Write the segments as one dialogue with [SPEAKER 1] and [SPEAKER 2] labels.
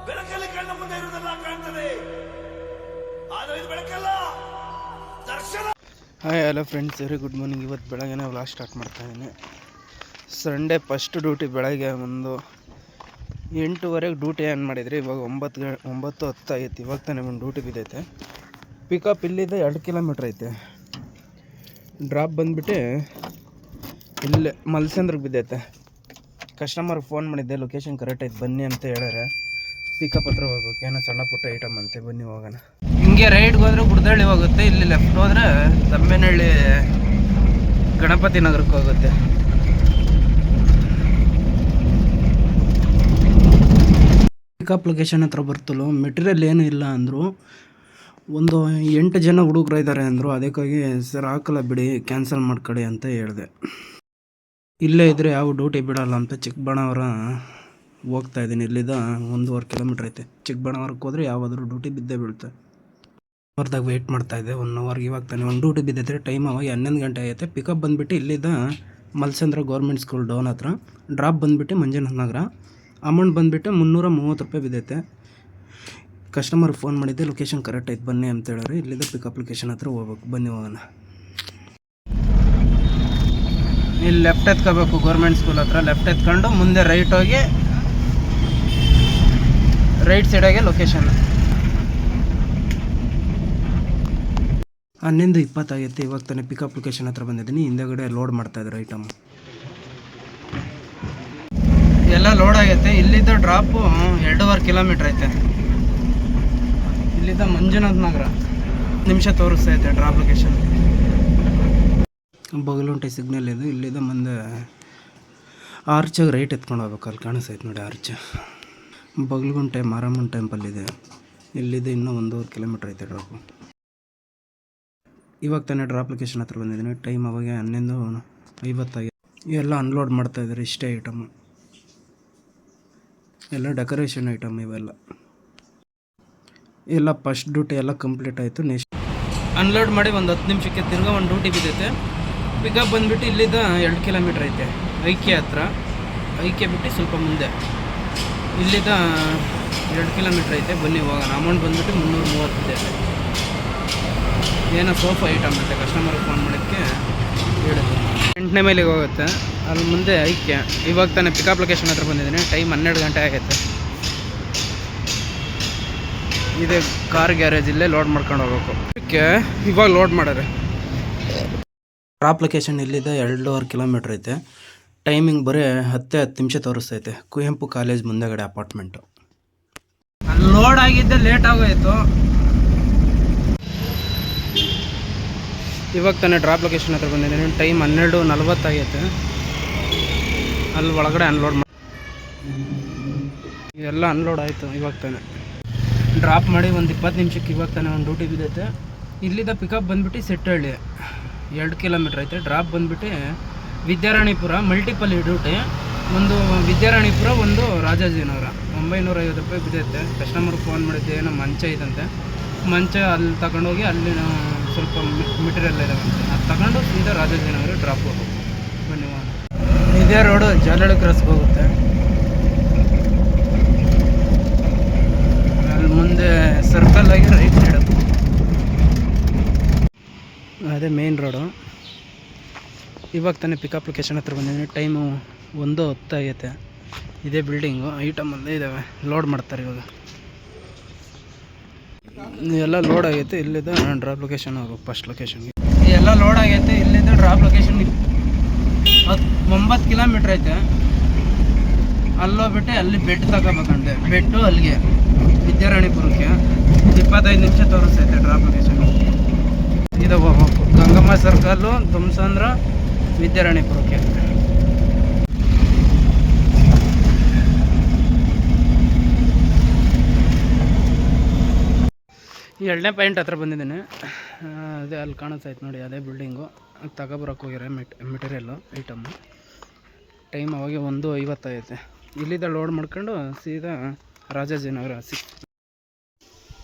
[SPEAKER 1] ಬೆಳಕಲ್ಲಿ ಕಣ್ಣ ಮುಂದೆ ಇರುವುದೆಲ್ಲ ಕಾಣ್ತದೆ, ಆದರೆ ಇದು ಬೆಳಕಲ್ಲ, ದರ್ಶನ.
[SPEAKER 2] Hi hello friends, very good morning. ಇವತ್ತು ಬೆಳಗ್ಗೆನೇ ವ್ಲಾಗ್ ಸ್ಟಾರ್ಟ್ ಮಾಡ್ತಾಯಿದ್ದೀನಿ. Sunday first duty. ಬೆಳಗ್ಗೆ ಒಂದು 8:30ಗೆ ಡ್ಯೂಟಿ ಆನ್ ಮಾಡಿದ್ರಿ. ಇವಾಗ 9:10 ಐತಿ. ಇವಾಗ ತಾನೇ ಒಂದು ಡ್ಯೂಟಿ ಬಿದ್ದೈತೆ. ಪಿಕಪ್ ಇಲ್ಲಿದೆ 2 ಕಿಲೋಮೀಟ್ರ್ ಐತೆ. ಡ್ರಾಪ್ ಬಂದುಬಿಟ್ಟು ಇಲ್ಲೇ ಮಲ್ಸಂದ್ರಿಗೆ ಬಿದ್ದೈತೆ. ಕಸ್ಟಮರ್ಗೆ ಫೋನ್ ಮಾಡಿದ್ದೆ, ಲೊಕೇಶನ್ ಕರೆಕ್ಟ್ ಐತೆ ಬನ್ನಿ ಅಂತ ಹೇಳ್ಯಾರೆ. ಪಿಕಪ್ ಹತ್ರ ಹೋಗ್ಬೇಕು, ಏನೋ ಸಣ್ಣ ಪುಟ್ಟ ಐಟಮ್ ಅಂತೆ, ಬನ್ನಿ ಹೋಗೋಣ. ಹಿಂಗೆ ರೈಡ್ಗೆ ಹೋದರೆ ಗುಡ್ದಳ್ಳಿ ಹೋಗುತ್ತೆ, ಇಲ್ಲಿ ಲೆಫ್ಟ್ ಹೋದರೆ ತಮ್ಮೇನಹಳ್ಳಿ ಗಣಪತಿ ನಗರಕ್ಕೆ ಹೋಗುತ್ತೆ. ಪಿಕಪ್ ಲೊಕೇಶನ್ ಹತ್ರ ಬರ್ತಲ್ಲೋ, ಮೆಟೀರಿಯಲ್ ಏನೂ ಇಲ್ಲ ಅಂದರು. ಒಂದು 8 ಜನ ಹುಡುಗರು ಇದ್ದಾರೆ ಅಂದರು. ಅದಕ್ಕಾಗಿ ಸರ್ ಹಾಕಲ್ಲ ಬಿಡಿ, ಕ್ಯಾನ್ಸಲ್ ಮಾಡ್ಕೊಳ್ಳಿ ಅಂತ ಹೇಳಿದೆ. ಇಲ್ಲೇ ಇದ್ದರೆ ಯಾವ ಡ್ಯೂಟಿ ಬಿಡೋಲ್ಲ ಅಂತ ಚಿಕ್ಕಬಳ್ಳಾಪುರ ಹೋಗ್ತಾ ಇದ್ದೀನಿ. ಇಲ್ಲಿಂದ 1.5 ಕಿಲೋಮೀಟ್ರ್ ಐತೆ. ಚಿಕ್ಕಬಳ್ಳಾಪುರಕ್ಕೆ ಹೋದರೆ ಯಾವಾದರೂ ಡ್ಯೂಟಿ ಬಿದ್ದೇ ಬೀಳುತ್ತೆ. ಅವರ್ದಾಗ ವೆಯ್ಟ್ ಮಾಡ್ತಾಯಿದ್ದೆ 1 ಅವರ್ಗೆ. ಇವಾಗ ತಾನೆ ಒಂದು ಡ್ಯೂಟಿ ಬಿದ್ದೈತೆ. ಟೈಮ್ ಅವಾಗ 11 ಗಂಟೆ ಆಗೈತೆ. ಪಿಕಪ್ ಬಂದುಬಿಟ್ಟು ಇಲ್ಲಿಂದ ಮಲ್ಸಂದ್ರ ಗೌರ್ಮೆಂಟ್ ಸ್ಕೂಲ್ ಡೌನ್ ಹತ್ರ. ಡ್ರಾಪ್ ಬಂದುಬಿಟ್ಟು ಮಂಜುನಾಥ ನಗರ. ಅಮೌಂಟ್ ಬಂದುಬಿಟ್ಟು 330 ರೂಪಾಯಿ ಬಿದ್ದೈತೆ. ಕಸ್ಟಮರ್ಗೆ ಫೋನ್ ಮಾಡಿದ್ದೆ, ಲೊಕೇಶನ್ ಕರೆಕ್ಟ್ ಐತೆ ಬನ್ನಿ ಅಂತ ಹೇಳಿದ್ರೆ. ಇಲ್ಲಿಂದ ಪಿಕಪ್ ಲೊಕೇಶನ್ ಹತ್ರ ಹೋಗ್ಬೇಕು, ಬನ್ನಿ ಹೋಗೋಣ. ಇಲ್ಲಿ ಲೆಫ್ಟ್ ಎತ್ಕೋಬೇಕು, ಗೌರ್ಮೆಂಟ್ ಸ್ಕೂಲ್ ಹತ್ರ ಲೆಫ್ಟ್ ಎತ್ಕೊಂಡು ಮುಂದೆ ರೈಟ್ ಹೋಗಿ ರೈಟ್ ಸೈಡಾಗೆ ಲೊಕೇಶನ್. 11:20 ಆಗೈತೆ. ಇವಾಗ ತಾನೇ ಪಿಕಪ್ ಲೊಕೇಶನ್ ಹತ್ರ ಬಂದಿದ್ದೀನಿ. ಹಿಂದೆಗಡೆ ಲೋಡ್ ಮಾಡ್ತಾಯಿದ್ರು ಐಟಮ್ ಎಲ್ಲ ಲೋಡ್ ಆಗೈತೆ. ಇಲ್ಲಿದ್ದ ಡ್ರಾಪು 2.5 ಕಿಲೋಮೀಟ್ರ್ ಐತೆ. ಇಲ್ಲಿದ್ದ ಮಂಜುನಾಥ ನಗರ ನಿಮಿಷ ತೋರಿಸ್ತೈತೆ ಡ್ರಾಪ್ ಲೊಕೇಶನ್. ಬಗಲುಂಟೆ ಸಿಗ್ನಲ್ ಇದು. ಇಲ್ಲಿದ್ದ ಮುಂದೆ ಆರ್ಚಾಗಿ ರೈಟ್ ಎತ್ಕೊಂಡು ಹೋಗ್ಬೇಕು. ಅಲ್ಲಿ ಕಾಣಿಸ್ತೈತೆ ನೋಡಿ ಆರ್ಚ್. ಬಗಲುಗುಂಟೆ ಮಾರಮ್ಮನ ಟೆಂಪಲ್ ಇದೆ. ಇಲ್ಲಿದೆ ಇನ್ನೂ 1.5 ಕಿಲೋಮೀಟ್ರ್ ಐತೆ ಡ್ರಾಪು. ಇವಾಗ ತಾನೇ ಡ್ರಾಪ್ ಲೊಕೇಶನ್ ಹತ್ರ ಬಂದಿದ್ದೀನಿ. ಟೈಮ್ ಅವಾಗ 11:50 ಎಲ್ಲ ಅನ್ಲೋಡ್ ಮಾಡ್ತಾಯಿದ್ದಾರೆ. ಇಷ್ಟೇ ಐಟಮು, ಎಲ್ಲ ಡೆಕೋರೇಷನ್ ಐಟಮ್ ಇವೆಲ್ಲ. ಎಲ್ಲ ಫಸ್ಟ್ ಡ್ಯೂಟಿ ಎಲ್ಲ ಕಂಪ್ಲೀಟ್ ಆಯಿತು. ನೆಕ್ಸ್ಟ್ ಅನ್ಲೋಡ್ ಮಾಡಿ ಒಂದು 10 ನಿಮಿಷಕ್ಕೆ ತಿರ್ಗಾ ಒಂದು ಡ್ಯೂಟಿ ಬಿದ್ದೈತೆ. ಪಿಕಪ್ ಬಂದುಬಿಟ್ಟು ಇಲ್ಲಿದ್ದ 2 ಕಿಲೋಮೀಟ್ರ್ ಐತೆ. ಐಕ್ಯ ಹತ್ರ. ಐಕ್ಯ ಬಿಟ್ಟು ಸ್ವಲ್ಪ ಮುಂದೆ ಇಲ್ಲಿದ್ದ 2 ಕಿಲೋಮೀಟ್ರ್ ಐತೆ. ಬನ್ನಿ ಹೋಗೋಣ. ಅಮೌಂಟ್ ಬಂದುಬಿಟ್ಟು 330 ಇದೆ. ಏನೋ ಸೋಫಾ ಐಟಮ್ ಅಂತೆ. ಕಸ್ಟಮರ್ಗೆ ಫೋನ್ ಮಾಡೋಕ್ಕೆ ಹೇಳಿದ್ರು. 8ನೇ ಮೈಲಿಗೆ ಹೋಗುತ್ತೆ. ಅಲ್ಲಿ ಮುಂದೆ ಐಕ್ಯ. ಇವಾಗ ತಾನೇ ಪಿಕಪ್ ಲೊಕೇಶನ್ ಹತ್ರ ಬಂದಿದ್ದೀನಿ. ಟೈಮ್ 12 ಗಂಟೆ ಆಗೈತೆ. ಇದೆ ಕಾರ್ ಗ್ಯಾರೇಜ್. ಇಲ್ಲೇ ಲೋಡ್ ಮಾಡ್ಕೊಂಡು ಹೋಗ್ಬೇಕು. ಅದಕ್ಕೆ ಇವಾಗ ಲೋಡ್ ಮಾಡೋರೆ. ಡ್ರಾಪ್ ಲೊಕೇಶನ್ ಇಲ್ಲಿದೆ 2.5 ಕಿಲೋಮೀಟ್ರ್ ಐತೆ. ಟೈಮಿಂಗ್ ಬರೀ 10 ನಿಮಿಷ ತೋರಿಸ್ತೈತೆ. ಕುವೆಂಪು ಕಾಲೇಜ್ ಮುಂದೆಗಡೆ ಅಪಾರ್ಟ್ಮೆಂಟು. ಅಲ್ಲಿ ಲೋಡ್ ಆಗಿದ್ದೆ ಲೇಟ್ ಆಗೋಯಿತು. ಇವಾಗ ತಾನೇ ಡ್ರಾಪ್ ಲೊಕೇಶನ್ ಹತ್ರ ಬಂದಿದ್ದೀನಿ. ಟೈಮ್ 12:40 ಆಗೈತೆ. ಅಲ್ಲಿ ಒಳಗಡೆ ಅನ್ಲೋಡ್ ಎಲ್ಲ ಅನ್ಲೋಡ್ ಆಯಿತು. ಇವಾಗ ತಾನೇ ಡ್ರಾಪ್ ಮಾಡಿ ಒಂದು 20 ನಿಮಿಷಕ್ಕೆ ಇವಾಗ ತಾನೇ ಒಂದು ಡ್ಯೂಟಿ ಬಿದ್ದೈತೆ. ಇಲ್ಲಿದ್ದ ಪಿಕಪ್ ಬಂದುಬಿಟ್ಟು ಸೆಟ್ಟಹಳ್ಳಿ 2 ಕಿಲೋಮೀಟ್ರ್ ಐತೆ. ಡ್ರಾಪ್ ಬಂದುಬಿಟ್ಟು ವಿದ್ಯಾರಾಣಿಪುರ. Multiple duty. ಒಂದು ವಿದ್ಯಾರಾಣಿಪುರ, ಒಂದು ರಾಜಾಜಿನಗರ. 950 ರೂಪಾಯಿ ಬಿದ್ದೈತೆ. ಕಸ್ಟಮರ್ಗೆ ಫೋನ್ ಮಾಡಿದ್ದೆ, ಏನೋ ಮಂಚ ಐತಂತೆ. ಮಂಚ ಅಲ್ಲಿ ತಗೊಂಡೋಗಿ ಅಲ್ಲಿ ಸ್ವಲ್ಪ ಮೆಟೀರಿಯಲ್ ಇದಾವಂತೆ. ಅದು ತಗೊಂಡು ಸೀದಾ ರಾಜಾಜಿನಗರ ಡ್ರಾಪ್ ಹೋಗ್ಬೇಕು. ಬನ್ನಿ ಹೋಗೋಣ. ಇದೇ ರೋಡು ಜಾಲಹಳ್ಳಿ ಕ್ರಾಸ್ಗೆ ಹೋಗುತ್ತೆ. ಅಲ್ಲಿ ಮುಂದೆ ಸರ್ಕಲ್ ಆಗಿ ರೈಟ್ ಸೈಡ್ ಅದೇ ಮೇನ್ ರೋಡು. ಇವಾಗ ತಾನೇ ಪಿಕಪ್ ಲೊಕೇಶನ್ ಹತ್ರ ಬಂದಿದ್ದೀನಿ. ಟೈಮು 1:10 ಆಗೈತೆ. ಇದೇ ಬಿಲ್ಡಿಂಗು. ಐಟಮಲ್ಲೇ ಇದ್ದಾವೆ. ಲೋಡ್ ಮಾಡ್ತಾರೆ ಇವಾಗ. ಎಲ್ಲ ಲೋಡ್ ಆಗೈತೆ. ಇಲ್ಲಿದ್ದ ಡ್ರಾಪ್ ಲೊಕೇಶನ್ ಹೋಗ್ಬೇಕು. ಫಸ್ಟ್ ಲೊಕೇಶನ್ಗೆ ಎಲ್ಲ ಲೋಡ್ ಆಗೈತೆ. ಇಲ್ಲಿದ್ದ ಡ್ರಾಪ್ ಲೊಕೇಶನ್ 9 ಕಿಲೋಮೀಟ್ರ್ ಐತೆ. ಅಲ್ಲೋಗ್ಬಿಟ್ಟು ಅಲ್ಲಿ ಬೆಡ್ ತಗೋಬೇಕಂತೆ. ಬೆಟ್ಟು ಅಲ್ಲಿಗೆ ವಿದ್ಯಾರಾಣಿಪುರಕ್ಕೆ 25 ನಿಮಿಷ ತೋರಿಸ್ತೈತೆ ಡ್ರಾಪ್ ಲೊಕೇಶನ್. ಇದು ಹೋಗ್ಬೇಕು ಗಂಗಮ್ಮ ಸರ್ಕಲ್ಲು, ತುಮಸಂದ್ರ, ವಿದ್ಯಾರಾಣಿಪುರಕ್ಕೆ. ಈ 2ನೇ ಪಾಯಿಂಟ್ ಹತ್ರ ಬಂದಿದ್ದೀನಿ. ಅದೇ ಅಲ್ಲಿ ಕಾಣಿಸ್ತೈತೆ ನೋಡಿ, ಅದೇ ಬಿಲ್ಡಿಂಗು. ತಗೊಬರಕ್ಕೆ ಹೋಗ್ಯಾರೆ ಮೆಟೀರಿಯಲ್ಲು ಐಟಮ್ಮು. ಟೈಮ್ ಅವಾಗ 1:50 ಆಗೈತೆ. ಇಲ್ಲಿದ್ದ ಲೋಡ್ ಮಾಡ್ಕೊಂಡು ಸೀದಾ ರಾಜಾಜಿನಗರ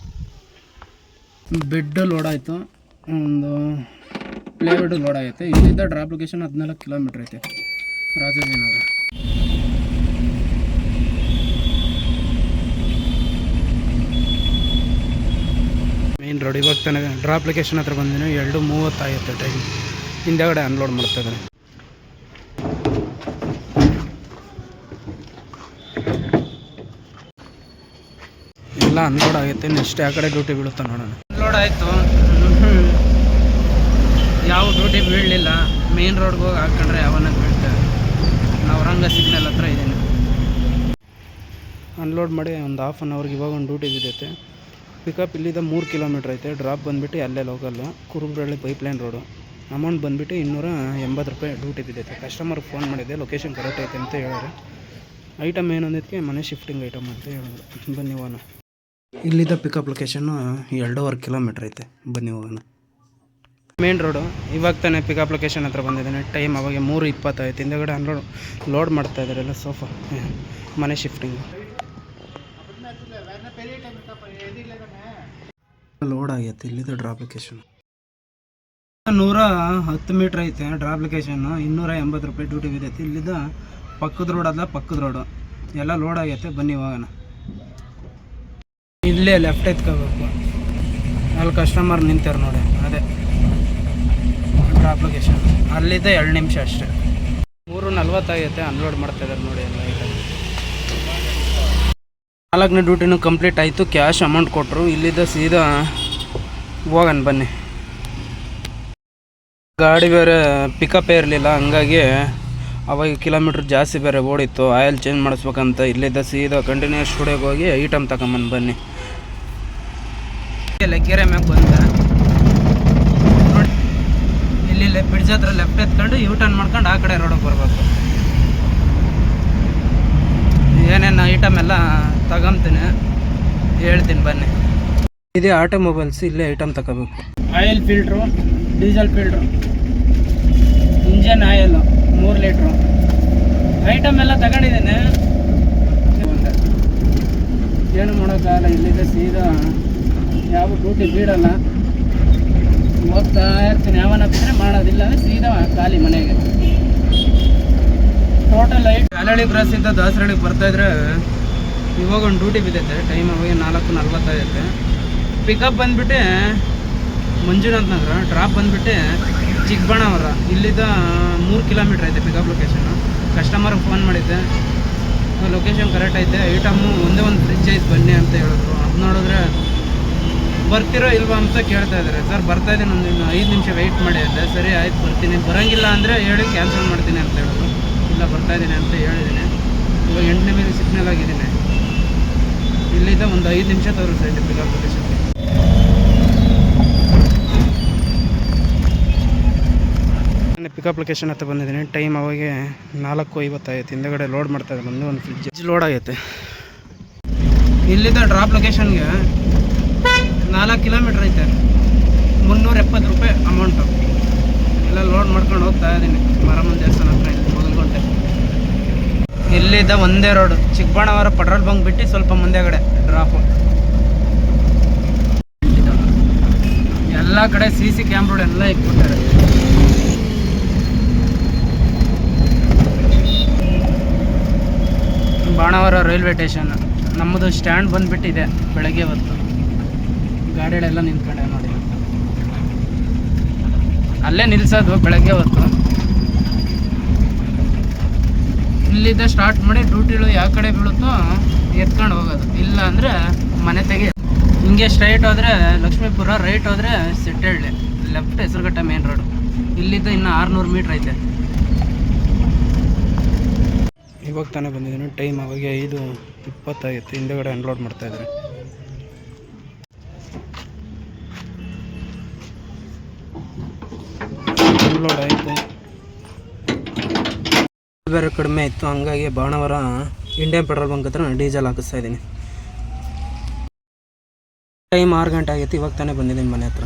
[SPEAKER 2] ಬೆಡ್ ಲೋಡ್ ಆಯಿತು. ಒಂದು ಪ್ಲೇವುಡ್ ಲೋಡ್ ಆಗೈತೆ. ಇಲ್ಲಿದ್ದ ಡ್ರಾಪ್ ಲೊಕೇಶನ್ 14 ಕಿಲೋಮೀಟ್ರ್ ಐತೆ. ರಾಜಾಜಿನಗರ ಅನ್ಲೋಡ್. ಇವಾಗ ತಾನೇ ಡ್ರಾಪ್ ಲೊಕೇಶನ್ ಹತ್ರ ಬಂದಿನಿ. 2:30 ಆಗುತ್ತೆ ಟೈಮ್. ಹಿಂದೆಗಡೆ ಅನ್ಲೋಡ್ ಮಾಡ್ತಾಯಿದ್ದಾರೆ. ಎಲ್ಲ ಅನ್ಲೋಡ್ ಆಗುತ್ತೆ. ನೆಕ್ಸ್ಟ್ ಯಾವ ಕಡೆ ಡ್ಯೂಟಿ ಬೀಳುತ್ತಾ ನೋಡೋಣ. ಅನ್ಲೋಡ್ ಆಯಿತು. ಯಾವ ಡ್ಯೂಟಿ ಬೀಳಲಿಲ್ಲ. ಮೇನ್ ರೋಡ್ಗೆ ಹೋಗಿ ಹಾಕ್ಕೊಂಡ್ರೆ ಯಾವನ್ನ ಬೀಳ್ತೇವೆ. ನಾವು ರಂಗ ಸಿಗ್ನಲ್ ಹತ್ರ ಇದ್ದೀನಿ. ಅನ್ಲೋಡ್ ಮಾಡಿ ಒಂದು ಹಾಫ್ ಆನ್ ಅವರ್ಗೆ ಇವಾಗ ಒಂದು ಡ್ಯೂಟಿ ಬಿದ್ದೈತೆ. ಪಿಕಪ್ ಇಲ್ಲಿಂದ 3 ಕಿಲೋಮೀಟ್ರ್ ಐತೆ. ಡ್ರಾಪ್ ಬಂದುಬಿಟ್ಟು ಅಲ್ಲೇ local Kurubarahalli pipeline road. Amount ಬಂದುಬಿಟ್ಟು 280 ರೂಪಾಯಿ ಡ್ಯೂಟಿ ಬಿದ್ದೈತೆ. ಕಸ್ಟಮರ್ಗೆ ಫೋನ್ ಮಾಡಿದ್ದೆ, ಲೊಕೇಶನ್ ಕರೆಕ್ಟ್ ಐತೆ ಅಂತ ಹೇಳಿದ್ರೆ. ಐಟಮ್ ಏನಂದಿದ್ದಕ್ಕೆ ಮನೆ ಶಿಫ್ಟಿಂಗ್ ಐಟಮ್ ಅಂತ ಹೇಳಿದ್ರು. ಬನ್ನಿ ಹೋಗೋಣ. ಇಲ್ಲಿದ್ದ ಪಿಕಪ್ ಲೊಕೇಶನ್ನು 2.5 ಕಿಲೋಮೀಟ್ರ್ ಐತೆ. ಬನ್ನಿ ಹೋಗೋಣ. Main road. ಇವಾಗ ತಾನೇ ಪಿಕಪ್ ಲೊಕೇಶನ್ ಹತ್ರ ಬಂದಿದ್ದಾನೆ. ಟೈಮ್ ಅವಾಗ 3:20 ಆಯ್ತು. ಹಿಂದೆಗಡೆ ಲೋಡ್ ಮಾಡ್ತಾ ಇದ್ದಾರೆಲ್ಲ ಸೋಫಾ ಮನೆ ಶಿಫ್ಟಿಂಗು. ಲೋಡ್ ಆಗೈತೆ. ಇಲ್ಲಿದ್ದ ಡ್ರಾಪ್ ಲೊಕೇಶನ್ 110 ಮೀಟ್ರ್ ಐತೆ. ಡ್ರಾಪ್ ಲೊಕೇಶನ್ನು 280 ರೂಪಾಯಿ ಡ್ಯೂಟಿ ಬಿದ್ದೈತೆ. ಇಲ್ಲಿದ್ದ ಪಕ್ಕದ ರೋಡ್ ಅಲ್ಲ, ಪಕ್ಕದ ರೋಡು ಎಲ್ಲ ಲೋಡ್ ಆಗೈತೆ. ಬನ್ನಿ ಹೋಗೋಣ. ಇಲ್ಲೇ ಲೆಫ್ಟ್ ಎತ್ಕೋಬೇಕು. ಅಲ್ಲಿ ಕಸ್ಟಮರ್ ನಿಂತಾರೆ ನೋಡಿ, ಅದೇ ಡ್ರಾಪ್ ಲೊಕೇಶನ್. ಅಲ್ಲಿದ್ದ 2 ನಿಮಿಷ ಅಷ್ಟೇ. 3:40 ಆಗೈತೆ. ಅನ್ಲೋಡ್ ಮಾಡ್ತಾ ಇದ್ದಾರೆ ನೋಡಿ ಎಲ್ಲ ಐಟಮ್. 4ನೇ ಡ್ಯೂಟಿನೂ ಕಂಪ್ಲೀಟ್ ಆಯಿತು. ಕ್ಯಾಶ್ ಅಮೌಂಟ್ ಕೊಟ್ಟರು. ಇಲ್ಲಿದ್ದ ಸೀದಾ ಹೋಗೋಣ ಬನ್ನಿ. ಗಾಡಿ ಬೇರೆ ಪಿಕಪ್ಪೇ ಇರಲಿಲ್ಲ, ಹಂಗಾಗಿ ಅವಾಗ ಕಿಲೋಮೀಟ್ರ್ ಜಾಸ್ತಿ ಬೇರೆ ಓಡಿತ್ತು. ಆಯಿಲ್ ಚೇಂಜ್ ಮಾಡಿಸ್ಬೇಕಂತ ಇಲ್ಲಿದ್ದ ಸೀದಾ ಕಂಟಿನ್ಯೂಸ್ ಸ್ಟುಡಿಯೋಗೆ ಹೋಗಿ ಐಟಮ್ ತಗೊಂಬಂದು ಬನ್ನಿ. ಕೆರೆ ಮ್ಯಾಗ ಬಂದ ನೋಡಿ. ಇಲ್ಲಿ ಬ್ರಿಡ್ಜ್ ಹತ್ರ ಲೆಫ್ಟ್ ಎತ್ಕೊಂಡು ಟರ್ನ್ ಮಾಡ್ಕೊಂಡು ಆ ಕಡೆ ರೋಡಿಗೆ ಬರ್ಬೇಕು. ಏನೇನು ಐಟಮ್ ಎಲ್ಲ ತಗೊಂತೀನಿ, ಹೇಳ್ತೀನಿ ಬನ್ನಿ. ಇದೇ ಆಟೋಮೊಬೈಲ್ಸ್. ಇಲ್ಲೇ ಐಟಮ್ ತಗೋಬೇಕು. Oil filter, diesel filter, engine oil 3 litre item ಎಲ್ಲ ತಗೊಂಡಿದ್ದೇನೆ. ಏನು ಮಾಡೋಕ್ಕಾಗಲ್ಲ. ಇಲ್ಲಿದೆ ಸೀದಾ ಯಾವ ಡ್ಯೂಟಿ ಬೀಡಲ್ಲ. ಹೋಗ್ತಾ ಇರ್ತೀನಿ. ಯಾವನ ಬಿಟ್ಟರೆ ಮಾಡೋದಿಲ್ಲ ಅಂದರೆ ಸೀದಾ ಖಾಲಿ ಮನೆಗೆ. ಟೋಟಲ್ ಹಲಹಳ್ಳಿ ಕ್ರಾಸಿಂದ ದಾಸರಳ್ಳಿಗೆ ಬರ್ತಾಯಿದ್ರೆ ಇವಾಗ ಒಂದು ಡ್ಯೂಟಿ ಬಿದ್ದೈತೆ. ಟೈಮ್ ಅವಾಗ 4:40 ಆಗೈತೆ. ಪಿಕಪ್ ಬಂದುಬಿಟ್ಟು ಮಂಜುನಾಥ್ ನಗರ, ಡ್ರಾಪ್ ಬಂದುಬಿಟ್ಟು ಚಿಕ್ಕಬಳ್ಳಾಪುರ. ಇಲ್ಲಿದ್ದ 3 ಕಿಲೋಮೀಟ್ರ್ ಐತೆ ಪಿಕಪ್ ಲೊಕೇಶನ್ನು. ಕಸ್ಟಮರ್ಗೆ ಫೋನ್ ಮಾಡಿದ್ದೆ, ಲೊಕೇಶನ್ ಕರೆಕ್ಟ್ ಐತೆ, ಐಟಮು ಒಂದೇ ಒಂದು ಫ್ರಿಜ್ ಐತೆ ಬನ್ನಿ ಅಂತ ಹೇಳಿದ್ರು. ಅದು ನೋಡಿದ್ರೆ ಬರ್ತಿರೋ ಇಲ್ವಾ ಅಂತ ಕೇಳ್ತಾ ಇದ್ದಾರೆ. ಸರ್ ಬರ್ತಾಯಿದ್ದೀನಿ, ಒಂದು 5 ನಿಮಿಷ ವೆಯ್ಟ್ ಮಾಡಿ ಅಂದೆ. ಸರಿ ಆಯ್ತು ಬರ್ತೀನಿ, ಬರೋಂಗಿಲ್ಲ ಅಂದರೆ ಹೇಳಿ ಕ್ಯಾನ್ಸಲ್ ಮಾಡ್ತೀನಿ ಅಂತ ಹೇಳಿದ್ರು. ಇಲ್ಲ ಬರ್ತಾಯಿದ್ದೀನಿ ಅಂತ ಹೇಳಿದ್ದೀನಿ. ಇವಾಗ 8ನೇ ಮೇಲೆ ಸಿಗ್ನಲ್ ಆಗಿದ್ದೀನಿ. ಇಲ್ಲಿದ್ದ ಒಂದು 5 ನಿಮಿಷ ತೋರಿಸ್ತೈತೆ ಪಿಕಪ್ ಲೊಕೇಶನ್ಗೆ. ಪಿಕಪ್ ಲೊಕೇಶನ್ ಹತ್ರ ಬಂದಿದ್ದೀನಿ. ಟೈಮ್ ಅವಾಗೆ 4:50 ಆಯ್ತು. ಹಿಂದೆಗಡೆ ಲೋಡ್ ಮಾಡ್ತಾ ಇದ್ದಾರೆ. ಒಂದು ಫ್ರಿಜ್ ಲೋಡ್ ಆಗೈತೆ. ಇಲ್ಲಿದ್ದ ಡ್ರಾಪ್ ಲೊಕೇಶನ್ಗೆ 4 ಕಿಲೋಮೀಟ್ರ್ ಐತೆ. 370 ರೂಪಾಯಿ ಅಮೌಂಟು. ಎಲ್ಲ ಲೋಡ್ ಮಾಡ್ಕೊಂಡು ಹೋಗ್ತಾ ಇದ್ದೀನಿ. ಮಾರಮ್ಮನ ದೇವಸ್ಥಾನ ಹತ್ರ ಇಲ್ಲಿ ಮೊದಲುಗೊಂಡೆ. ಇಲ್ಲಿದ್ದ ಒಂದೇ ರೋಡು. ಚಿಕ್ಕಬಳ್ಳಾಪುರ ಪೆಟ್ರೋಲ್ ಬಂಕ್ ಬಿಟ್ಟು ಸ್ವಲ್ಪ ಮುಂದೆಗಡೆ ಡ್ರಾಪು. ಎಲ್ಲ ಕಡೆ CC ಕ್ಯಾಮ್ರಾ ಎಲ್ಲ ಇಟ್ಬಿಟ್ಟಾರೆ. Banavara railway station. ನಮ್ಮದು ಸ್ಟ್ಯಾಂಡ್ ಬಂದುಬಿಟ್ಟಿದೆ. ಬೆಳಗ್ಗೆ ಹೊತ್ತು ಗಾಡಿಗಳೆಲ್ಲ ನಿಂತ್ಕೊಂಡೆ ನೋಡಿ. ಅಲ್ಲೇ ನಿಲ್ಲಿಸೋದು ಬೆಳಗ್ಗೆ ಹೊತ್ತು. ಇಲ್ಲಿದ್ದ ಸ್ಟಾರ್ಟ್ ಮಾಡಿ ಡ್ಯೂಟಿಗಳು ಯಾವ ಕಡೆ ಬೀಳುತ್ತೋ ಎತ್ಕೊಂಡು ಹೋಗೋದು. ಇಲ್ಲ ಅಂದರೆ ಮನೆ ತೆಗೆ. ಹಿಂಗೆ ಸ್ಟ್ರೈಟ್ ಹೋದರೆ ಲಕ್ಷ್ಮೀಪುರ, ರೈಟ್ ಹೋದರೆ ಸೆಟ್ಟಳ್ಳಿ, ಲೆಫ್ಟ್ ಹೆಸರುಘಟ್ಟ ಮೇನ್ ರೋಡು. ಇಲ್ಲಿದ್ದ ಇನ್ನು 600 ಮೀಟ್ರ್ ಐತೆ. ಇವಾಗ ತಾನೇ ಬಂದಿದ್ದೀನಿ. ಟೈಮ್ ಅವಾಗ 5:20 ಆಗಿತ್ತು. ಹಿಂದೆಗಡೆ ಅನ್ಲೋಡ್ ಮಾಡ್ತಾಯಿದ್ದಾರೆ. ಅನ್ಲೋಡ್ ಆಯಿತು. ಬೇರೆ ಕಡಿಮೆ ಇತ್ತು, ಹಂಗಾಗಿ ಬಾಣಾವರ ಇಂಡಿಯನ್ ಪೆಟ್ರೋಲ್ ಬಂಕ್ ಹತ್ರ ಡೀಸೆಲ್ ಹಾಕಿಸ್ತಾ ಇದ್ದೀನಿ. ಟೈಮ್ 6 ಗಂಟೆ ಆಗಿತ್ತು. ಇವಾಗ ತಾನೇ ಬಂದಿದ್ದೀನಿ ಮನೆ ಹತ್ರ.